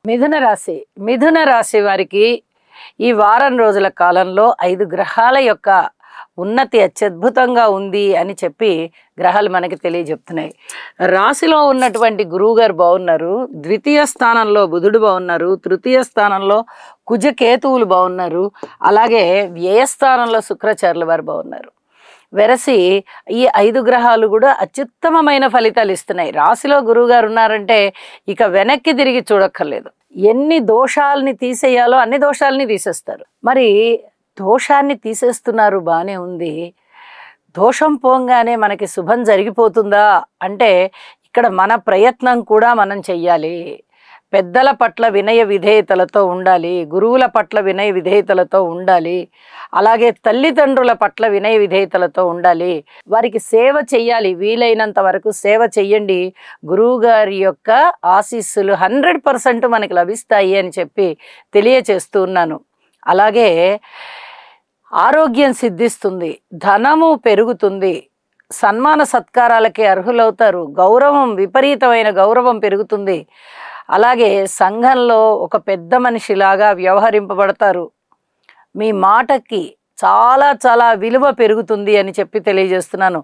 మిథున రాశి మిథున రాశి వారికి ఈ వారం రోజుల కాలంలో 5 గ్రహాల యొక్క ఉన్నతి అత్యద్భుతంగా ఉంది అని చెప్పి గ్రహాలు మనకి తెలియజెప్తున్నాయి. రాశిలో ఉన్నటువంటి గురువు గారు బాగున్నారు, ద్వితీయ స్థానంలో బుధుడు బాగున్నారు, తృతీయ స్థానంలో కుజకేతువులు బాగున్నారు, అలాగే వ్యయస్థానంలో శుక్రాచార్యుల వారు బాగున్నారు. వెరసి ఈ 5 గ్రహాలు కూడా అత్యుత్తమమైన ఫలితాలు ఇస్తున్నాయి. రాశిలో గురువు గారు ఉన్నారంటే ఇక వెనక్కి తిరిగి చూడక్కర్లేదు. ఎన్ని దోషాలని తీసేయాలో అన్ని దోషాలని తీసేస్తారు. మరి దోషాన్ని తీసేస్తున్నారు, బాగానే ఉంది. దోషం పోగానే మనకి శుభం జరిగిపోతుందా అంటే ఇక్కడ మన ప్రయత్నం కూడా మనం చెయ్యాలి. పెద్దల పట్ల వినయ విధేయతలతో ఉండాలి, గురువుల పట్ల వినయ విధేయతలతో ఉండాలి, అలాగే తల్లిదండ్రుల పట్ల వినయ విధేయతలతో ఉండాలి. వారికి సేవ చెయ్యాలి, వీలైనంత వరకు సేవ చెయ్యండి. గురువు గారి యొక్క ఆశీస్సులు 100% మనకి లభిస్తాయి అని చెప్పి తెలియచేస్తూ ఉన్నాను. అలాగే ఆరోగ్యం సిద్ధిస్తుంది, ధనము పెరుగుతుంది, సన్మాన సత్కారాలకి అర్హులవుతారు, గౌరవం విపరీతమైన గౌరవం పెరుగుతుంది. అలాగే సంఘంలో ఒక పెద్ద మనిషిలాగా వ్యవహరింపబడతారు. మీ మాటకి చాలా చాలా విలువ పెరుగుతుంది అని చెప్పి తెలియజేస్తున్నాను.